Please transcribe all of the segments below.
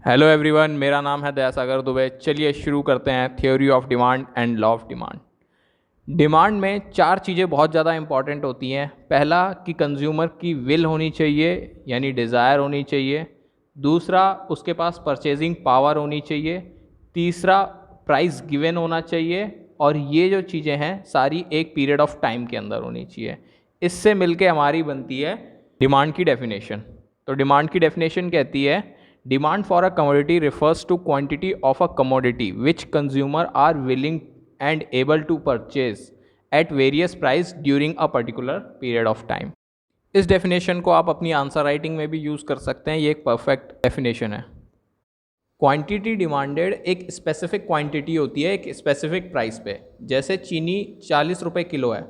Hello everyone, मेरा नाम है दयासागर दुबे। चलिए शुरू करते हैं theory of demand and law of demand. Demand में चार चीज़ें बहुत ज़्यादा इंपॉर्टेंट होती हैं। पहला कि कंज्यूमर की विल होनी चाहिए, यानी डिज़ायर होनी चाहिए। दूसरा, उसके पास परचेजिंग पावर होनी चाहिए। तीसरा, प्राइस गिवन होना चाहिए। और ये जो चीज़ें हैं सारी एक पीरियड ऑफ टाइम के अंदर होनी चाहिए। इससे मिलके हमारी बनती है डिमांड की डेफिनेशन। तो डिमांड की डेफिनेशन कहती है, demand for a commodity refers to quantity of a commodity which consumer are willing and able to purchase at various price during a particular period of time। इस definition को आप अपनी answer writing में भी use कर सकते हैं। ये एक परफेक्ट डेफिनेशन है। क्वांटिटी डिमांडेड एक स्पेसिफिक क्वांटिटी होती है एक स्पेसिफिक प्राइस पे। जैसे चीनी 40 रुपये किलो है,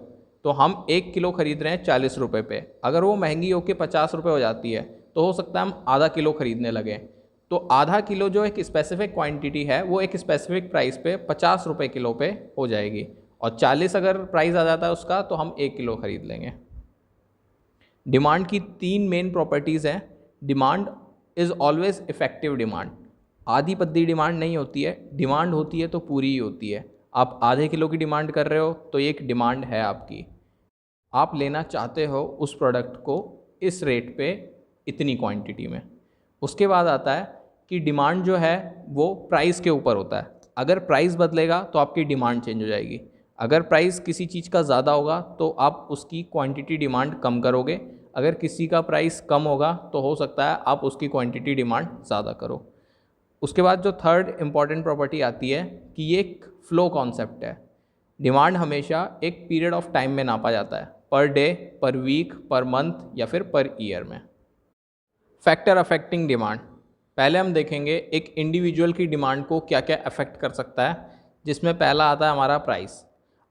तो हम 1 किलो खरीद रहे हैं 40 रुपये पे। अगर वो महंगी होकर 50 रुपये हो जाती है तो हो सकता है हम आधा किलो खरीदने लगें। तो आधा किलो जो एक स्पेसिफिक क्वांटिटी है वो एक स्पेसिफिक प्राइस पे 50 रुपये किलो पे हो जाएगी, और 40 अगर प्राइस आ जाता है उसका तो हम 1 किलो खरीद लेंगे। डिमांड की तीन मेन प्रॉपर्टीज़ हैं। Demand is always effective demand. आधी पद्दी डिमांड नहीं होती है, डिमांड होती है तो पूरी ही होती है। आप आधे किलो की डिमांड कर रहे हो तो ये एक डिमांड है आपकी। आप लेना चाहते हो उस प्रोडक्ट को इस रेट पे इतनी क्वांटिटी में। उसके बाद आता है कि डिमांड जो है वो प्राइस के ऊपर होता है। अगर प्राइस बदलेगा तो आपकी डिमांड चेंज हो जाएगी। अगर प्राइस किसी चीज़ का ज़्यादा होगा तो आप उसकी क्वांटिटी डिमांड कम करोगे। अगर किसी का प्राइस कम होगा तो हो सकता है आप उसकी क्वांटिटी डिमांड ज़्यादा करो। उसके बाद जो थर्ड इम्पॉर्टेंट प्रॉपर्टी आती है कि ये एक फ्लो कॉन्सेप्ट है। डिमांड हमेशा एक पीरियड ऑफ टाइम में नापा जाता है, पर डे, पर वीक, पर मंथ या फिर पर ईयर में। फैक्टर अफेक्टिंग डिमांड, पहले हम देखेंगे एक इंडिविजुअल की डिमांड को क्या क्या अफेक्ट कर सकता है, जिसमें पहला आता है हमारा प्राइस।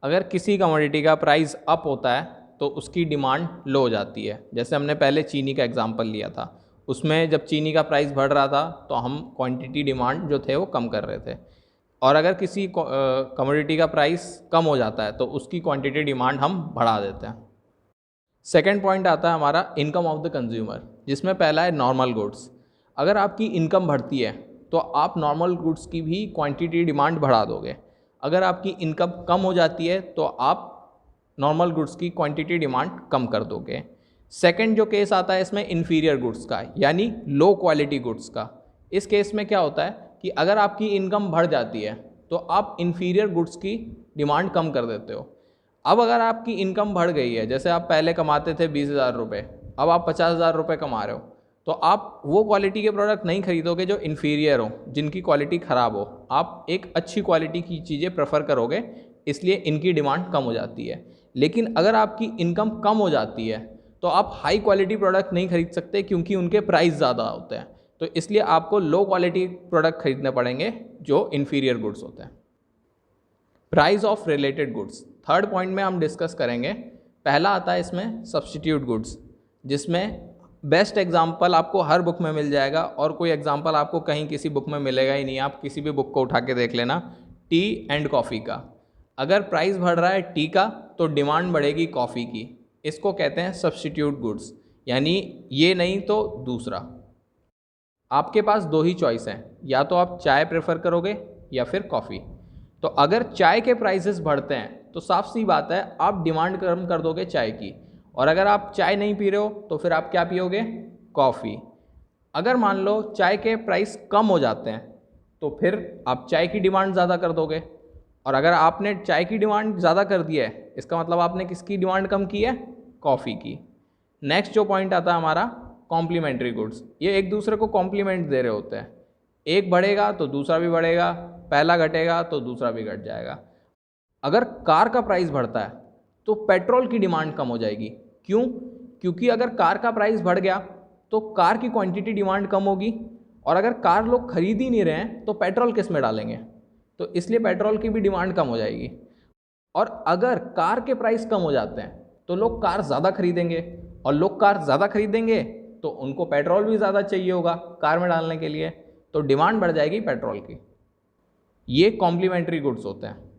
अगर किसी कमोडिटी का प्राइस अप होता है तो उसकी डिमांड लो हो जाती है। जैसे हमने पहले चीनी का एग्जांपल लिया था, उसमें जब चीनी का प्राइस बढ़ रहा था तो हम क्वांटिटी डिमांड जो थे वो कम कर रहे थे। और अगर किसी कमोडिटी का प्राइस कम हो जाता है तो उसकी क्वांटिटी डिमांड हम बढ़ा देते हैं। सेकेंड पॉइंट आता है हमारा इनकम ऑफ द कंज्यूमर, जिसमें पहला है नॉर्मल गुड्स। अगर आपकी इनकम बढ़ती है तो आप नॉर्मल गुड्स की भी क्वांटिटी डिमांड बढ़ा दोगे। अगर आपकी इनकम कम हो जाती है तो आप नॉर्मल गुड्स की क्वांटिटी डिमांड कम कर दोगे। सेकंड जो केस आता है इसमें इन्फीरियर गुड्स का, यानी लो क्वालिटी गुड्स का। इस केस में क्या होता है कि अगर आपकी इनकम बढ़ जाती है तो आप इन्फीरियर गुड्स की डिमांड कम कर देते हो। अब अगर आपकी इनकम बढ़ गई है, जैसे आप पहले कमाते थे 20,000 रुपये, अब आप 50,000 रुपये कमा रहे हो, तो आप वो क्वालिटी के प्रोडक्ट नहीं खरीदोगे जो इन्फीरियर हो, जिनकी क्वालिटी ख़राब हो। आप एक अच्छी क्वालिटी की चीज़ें प्रेफर करोगे, इसलिए इनकी डिमांड कम हो जाती है। लेकिन अगर आपकी इनकम कम हो जाती है तो आप हाई क्वालिटी प्रोडक्ट नहीं खरीद सकते, क्योंकि उनके प्राइस ज़्यादा होते हैं। तो इसलिए आपको लो क्वालिटी प्रोडक्ट खरीदने पड़ेंगे जो इन्फीरियर गुड्स होते हैं। Price of related goods, third point में हम डिस्कस करेंगे। पहला आता है इसमें सब्स्टिट्यूट गुड्स, जिसमें बेस्ट एग्जांपल आपको हर बुक में मिल जाएगा और कोई एग्जांपल आपको कहीं किसी बुक में मिलेगा ही नहीं। आप किसी भी बुक को उठा के देख लेना, टी एंड कॉफ़ी का। अगर प्राइस बढ़ रहा है टी का तो डिमांड बढ़ेगी कॉफ़ी की। इसको कहते हैं सब्स्टिट्यूट गुड्स, यानी ये नहीं तो दूसरा। आपके पास दो ही चॉइस हैं, या तो आप चाय प्रेफर करोगे या फिर कॉफ़ी। तो अगर चाय के प्राइसेस बढ़ते हैं तो साफ सी बात है आप डिमांड कम कर दोगे चाय की, और अगर आप चाय नहीं पी रहे हो तो फिर आप क्या पियोगे, कॉफ़ी। अगर मान लो चाय के प्राइस कम हो जाते हैं तो फिर आप चाय की डिमांड ज़्यादा कर दोगे, और अगर आपने चाय की डिमांड ज़्यादा कर दी है इसका मतलब आपने किसकी डिमांड कम की है, कॉफ़ी की। नेक्स्ट जो पॉइंट आता है हमारा कॉम्प्लीमेंट्री गुड्स। ये एक दूसरे को कॉम्प्लीमेंट दे रहे होते हैं, एक बढ़ेगा तो दूसरा भी बढ़ेगा, पहला घटेगा तो दूसरा भी घट जाएगा। अगर कार का प्राइस बढ़ता है तो पेट्रोल की डिमांड कम हो जाएगी। क्यों? क्योंकि अगर कार का प्राइस बढ़ गया तो कार की क्वांटिटी डिमांड कम होगी, और अगर कार लोग खरीद ही नहीं रहे हैं तो पेट्रोल किस में डालेंगे, तो इसलिए पेट्रोल की भी डिमांड कम हो जाएगी। और अगर कार के प्राइस कम हो जाते हैं तो लोग कार ज़्यादा खरीदेंगे, और लोग कार ज़्यादा खरीदेंगे तो उनको पेट्रोल भी ज़्यादा चाहिए होगा कार में डालने के लिए, तो डिमांड बढ़ जाएगी पेट्रोल की। ये कॉम्प्लीमेंट्री गुड्स होते हैं।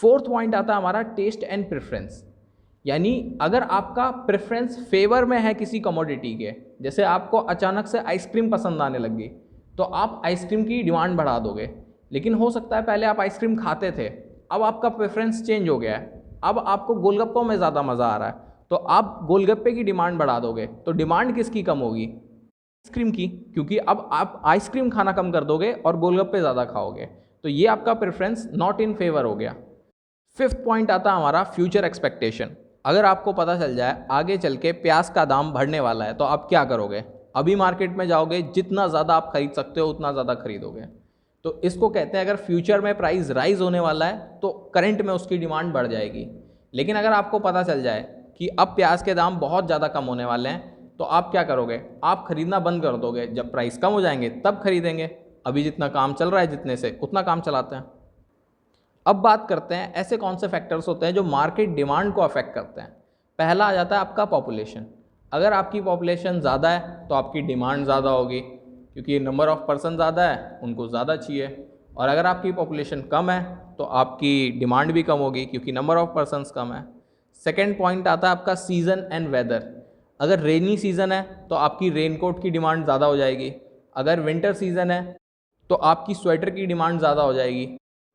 फोर्थ पॉइंट आता है हमारा टेस्ट एंड प्रेफरेंस, यानी अगर आपका प्रेफरेंस फेवर में है किसी कमोडिटी के, जैसे आपको अचानक से आइसक्रीम पसंद आने लग गई, तो आप आइसक्रीम की डिमांड बढ़ा दोगे। लेकिन हो सकता है पहले आप आइसक्रीम खाते थे, अब आपका प्रेफरेंस चेंज हो गया है, अब आपको गोलगप्पों में ज़्यादा मज़ा आ रहा है, तो आप गोलगप्पे की डिमांड बढ़ा दोगे। तो डिमांड किसकी कम होगी? आइसक्रीम की, क्योंकि अब आप आइसक्रीम खाना कम कर दोगे और गोलगप्पे ज़्यादा खाओगे। तो ये आपका प्रेफरेंस नॉट इन फेवर हो गया। फिफ्थ पॉइंट आता है हमारा फ्यूचर एक्सपेक्टेशन। अगर आपको पता चल जाए आगे चल के प्याज का दाम बढ़ने वाला है तो आप क्या करोगे? अभी मार्केट में जाओगे, जितना ज़्यादा आप खरीद सकते हो उतना ज़्यादा खरीदोगे। तो इसको कहते हैं अगर फ्यूचर में प्राइस राइज होने वाला है तो करंट में उसकी डिमांड बढ़ जाएगी। लेकिन अगर आपको पता चल जाए कि अब प्याज के दाम बहुत ज़्यादा कम होने वाले हैं तो आप क्या करोगे? आप खरीदना बंद कर दोगे। जब प्राइस कम हो जाएंगे तब खरीदेंगे। अभी जितना काम चल रहा है जितने से उतना काम चलाते हैं। अब बात करते हैं ऐसे कौन से फैक्टर्स होते हैं जो मार्केट डिमांड को अफेक्ट करते हैं। पहला आ जाता है आपका पॉपुलेशन। अगर आपकी पॉपुलेशन ज़्यादा है तो आपकी डिमांड ज़्यादा होगी, क्योंकि नंबर ऑफ पर्सन ज़्यादा है, उनको ज़्यादा चाहिए। और अगर आपकी पॉपुलेशन कम है तो आपकी डिमांड भी कम होगी, क्योंकि नंबर ऑफ पर्सनस कम है। सेकेंड पॉइंट आता है आपका सीज़न एंड वेदर। अगर रेनी सीज़न है तो आपकी रेनकोट की डिमांड ज़्यादा हो जाएगी। अगर विंटर सीज़न है तो आपकी स्वेटर की डिमांड ज़्यादा हो जाएगी।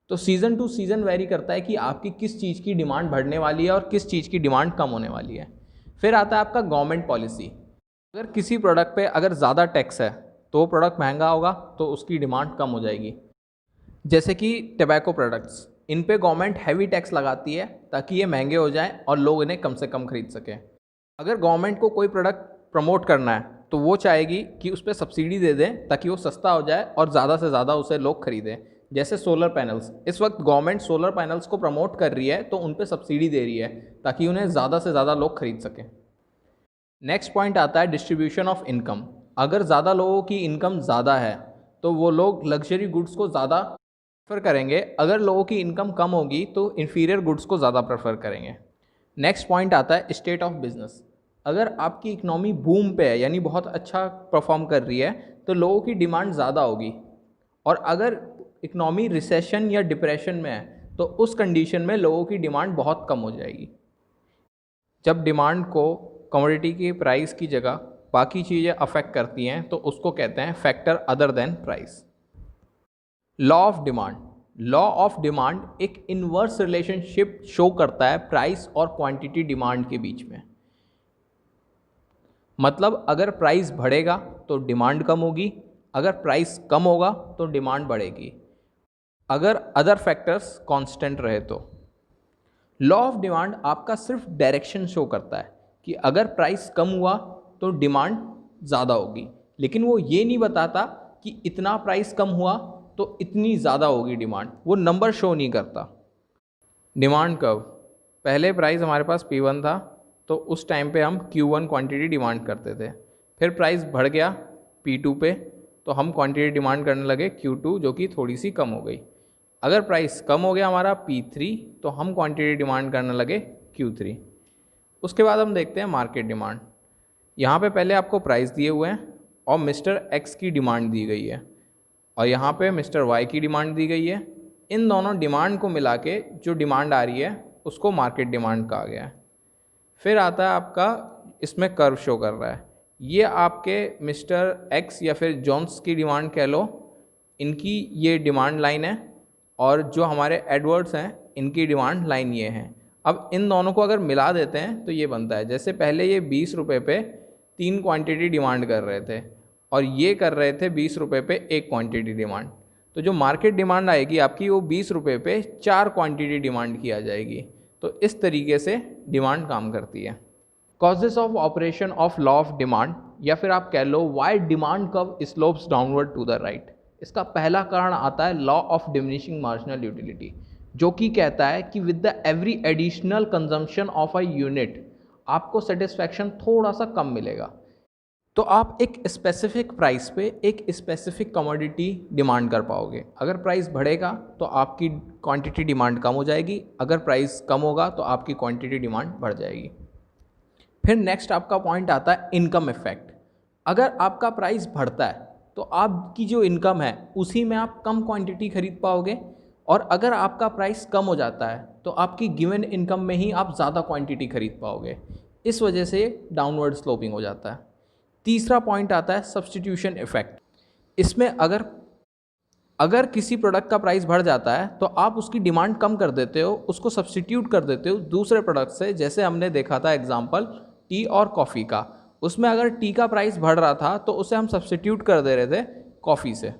तो सीज़न टू सीज़न वेरी करता है कि आपकी किस चीज़ की डिमांड बढ़ने वाली है और किस चीज़ की डिमांड कम होने वाली है। फिर आता है आपका गवर्नमेंट पॉलिसी। अगर किसी प्रोडक्ट पे अगर ज़्यादा टैक्स है तो वो प्रोडक्ट महंगा होगा तो उसकी डिमांड कम हो जाएगी। जैसे कि टबैको प्रोडक्ट्स, इन पे गवर्नमेंट हैवी टैक्स लगाती है ताकि ये महंगे हो जाएं और लोग इन्हें कम से कम खरीद सकें। अगर गवर्नमेंट को कोई प्रोडक्ट प्रमोट करना है तो वो चाहेगी कि उस पर सब्सिडी दे दें ताकि वो सस्ता हो जाए और ज़्यादा से ज़्यादा उसे लोग खरीदें। जैसे सोलर पैनल्स, इस वक्त गवर्नमेंट सोलर पैनल्स को प्रमोट कर रही है तो उन पे सब्सिडी दे रही है ताकि उन्हें ज़्यादा से ज़्यादा लोग खरीद सकें। नेक्स्ट पॉइंट आता है डिस्ट्रीब्यूशन ऑफ इनकम। अगर ज़्यादा लोगों की इनकम ज़्यादा है तो वो लोग लग्जरी गुड्स को ज़्यादा प्रेफर करेंगे। अगर लोगों की इनकम कम होगी तो इन्फीरियर गुड्स को ज़्यादा प्रेफर करेंगे। नेक्स्ट पॉइंट आता है स्टेट ऑफ बिजनेस। अगर आपकी इकनॉमी बूम पे है, यानी बहुत अच्छा परफॉर्म कर रही है, तो लोगों की डिमांड ज़्यादा होगी। और अगर इकनॉमी रिसेशन या डिप्रेशन में है तो उस कंडीशन में लोगों की डिमांड बहुत कम हो जाएगी। जब डिमांड को कमोडिटी की प्राइस की जगह बाकी चीज़ें अफेक्ट करती हैं तो उसको कहते हैं factor other than price. Law of demand. Law of demand एक इनवर्स रिलेशनशिप शो करता है प्राइस और क्वांटिटी डिमांड के बीच में। मतलब अगर प्राइस बढ़ेगा तो डिमांड कम होगी, अगर प्राइस कम होगा तो डिमांड बढ़ेगी, अगर अदर फैक्टर्स कांस्टेंट रहे तो। लॉ ऑफ डिमांड आपका सिर्फ डायरेक्शन शो करता है कि अगर प्राइस कम हुआ तो डिमांड ज़्यादा होगी, लेकिन वो ये नहीं बताता कि इतना प्राइस कम हुआ तो इतनी ज़्यादा होगी डिमांड। वो नंबर शो नहीं करता। डिमांड कर्व, पहले प्राइस हमारे पास P1 था तो उस टाइम पे हम Q1 क्वांटिटी डिमांड करते थे। फिर प्राइस बढ़ गया P2 पे तो हम क्वांटिटी डिमांड करने लगे Q2, जो कि थोड़ी सी कम हो गई। अगर प्राइस कम हो गया हमारा P3 तो हम क्वांटिटी डिमांड करने लगे Q3। उसके बाद हम देखते हैं मार्केट डिमांड। यहाँ पे पहले आपको प्राइस दिए हुए हैं और मिस्टर X की डिमांड दी गई है और यहाँ पे मिस्टर Y की डिमांड दी गई है। इन दोनों डिमांड को मिला के जो डिमांड आ रही है उसको मार्केट डिमांड कहा गया है। फिर आता है आपका, इसमें कर्व शो कर रहा है, ये आपके मिस्टर X या फिर जॉन्स की डिमांड कह लो, इनकी ये डिमांड लाइन है, और जो हमारे एडवर्ड्स हैं इनकी डिमांड लाइन ये है। अब इन दोनों को अगर मिला देते हैं तो ये बनता है, जैसे पहले ये 20 रुपये पे 3 क्वांटिटी डिमांड कर रहे थे और ये कर रहे थे 20 रुपये पे 1 क्वांटिटी डिमांड, तो जो मार्केट डिमांड आएगी आपकी वो 20 रुपये पे 4 क्वांटिटी डिमांड की आ जाएगी। तो इस तरीके से डिमांड काम करती है। Causes of operation of law of demand, या फिर आप कह लो why demand curve slopes downward to the right. इसका पहला कारण आता है law of diminishing marginal utility, जो कि कहता है कि with the every additional consumption of a unit आपको सेटिस्फैक्शन थोड़ा सा कम मिलेगा। तो आप एक स्पेसिफिक प्राइस पे एक स्पेसिफिक कमोडिटी डिमांड कर पाओगे। अगर प्राइस बढ़ेगा तो आपकी क्वांटिटी डिमांड कम हो जाएगी, अगर प्राइस कम होगा तो आपकी क्वांटिटी डिमांड बढ़ जाएगी। फिर नेक्स्ट आपका पॉइंट आता है इनकम इफेक्ट। अगर आपका प्राइस बढ़ता है तो आपकी जो इनकम है उसी में आप कम क्वांटिटी खरीद पाओगे, और अगर आपका प्राइस कम हो जाता है तो आपकी गिवन इनकम में ही आप ज़्यादा क्वांटिटी खरीद पाओगे। इस वजह से डाउनवर्ड स्लोपिंग हो जाता है। तीसरा पॉइंट आता है सब्स्टिट्यूशन इफेक्ट। इसमें अगर अगर किसी प्रोडक्ट का प्राइस बढ़ जाता है तो आप उसकी डिमांड कम कर देते हो, उसको सब्स्टिट्यूट कर देते हो दूसरे प्रोडक्ट से। जैसे हमने देखा था एग्जांपल टी और कॉफ़ी का, उसमें अगर टी का प्राइस बढ़ रहा था तो उसे हम सब्स्टिट्यूट कर दे रहे थे कॉफ़ी से।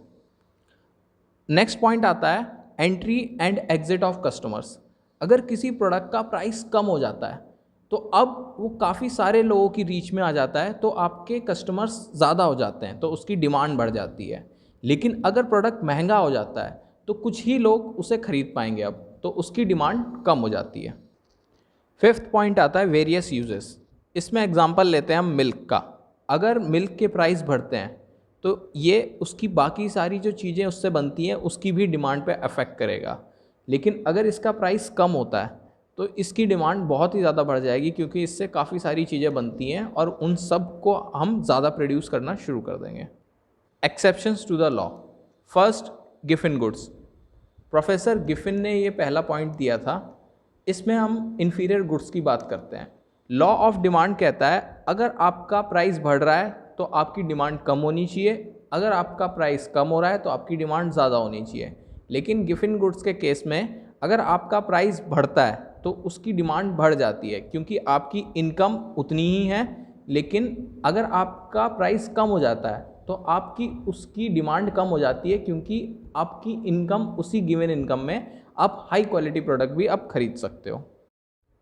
नेक्स्ट पॉइंट आता है entry and exit of customers. अगर किसी प्रोडक्ट का प्राइस कम हो जाता है तो अब वो काफ़ी सारे लोगों की रीच में आ जाता है, तो आपके कस्टमर्स ज़्यादा हो जाते हैं, तो उसकी डिमांड बढ़ जाती है। लेकिन अगर प्रोडक्ट महंगा हो जाता है तो कुछ ही लोग उसे खरीद पाएंगे अब, तो उसकी डिमांड कम हो जाती है। फिफ्थ पॉइंट आता है वेरियस यूजेस। इसमें एग्जांपल लेते हैं हम मिल्क का। अगर मिल्क के प्राइस बढ़ते हैं तो ये उसकी बाकी सारी जो चीज़ें उससे बनती हैं उसकी भी डिमांड पे अफेक्ट करेगा। लेकिन अगर इसका प्राइस कम होता है तो इसकी डिमांड बहुत ही ज़्यादा बढ़ जाएगी, क्योंकि इससे काफ़ी सारी चीज़ें बनती हैं और उन सब को हम ज़्यादा प्रोड्यूस करना शुरू कर देंगे। Exceptions to the law. First, Giffen goods. Professor Giffen ने ये पहला पॉइंट दिया था। इसमें हम इन्फीरियर गुड्स की बात करते हैं। लॉ ऑफ डिमांड कहता है अगर आपका प्राइस बढ़ रहा है तो आपकी डिमांड कम होनी चाहिए, अगर आपका प्राइस कम हो रहा है तो आपकी डिमांड ज़्यादा होनी चाहिए। लेकिन गिफिन गुड्स के केस में अगर आपका प्राइस बढ़ता है तो उसकी डिमांड बढ़ जाती है, क्योंकि आपकी इनकम उतनी ही है। लेकिन अगर आपका प्राइस कम हो जाता है तो आपकी उसकी डिमांड कम हो जाती है, क्योंकि आपकी इनकम उसी गिवन इनकम में आप हाई क्वालिटी प्रोडक्ट भी आप खरीद सकते हो।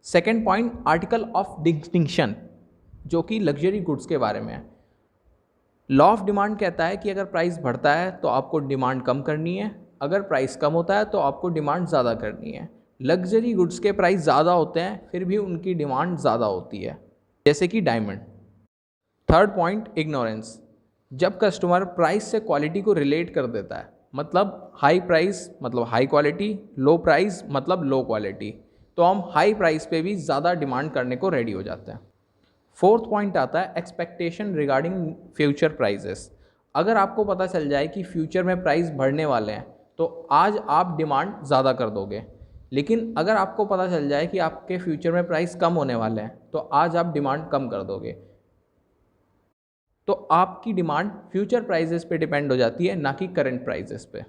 Second point, article of distinction, जो कि लग्जरी गुड्स के बारे में है। लॉ ऑफ डिमांड कहता है कि अगर प्राइस बढ़ता है तो आपको डिमांड कम करनी है, अगर प्राइस कम होता है तो आपको डिमांड ज़्यादा करनी है। लग्जरी गुड्स के प्राइस ज़्यादा होते हैं फिर भी उनकी डिमांड ज़्यादा होती है, जैसे कि डायमंड। Third point, ignorance. जब कस्टमर प्राइस से क्वालिटी को रिलेट कर देता है, मतलब हाई प्राइस मतलब हाई क्वालिटी, लो प्राइस मतलब लो क्वालिटी, तो हम हाई प्राइस पे भी ज़्यादा डिमांड करने को रेडी हो जाते हैं। फोर्थ पॉइंट आता है एक्सपेक्टेशन रिगार्डिंग फ्यूचर प्राइजेस। अगर आपको पता चल जाए कि फ्यूचर में प्राइस बढ़ने वाले हैं तो आज आप डिमांड ज़्यादा कर दोगे। लेकिन अगर आपको पता चल जाए कि आपके फ्यूचर में प्राइस कम होने वाले हैं तो आज आप डिमांड कम कर दोगे। तो आपकी डिमांड फ्यूचर प्राइजेस पे डिपेंड हो जाती है, ना कि करंट प्राइजेस पे।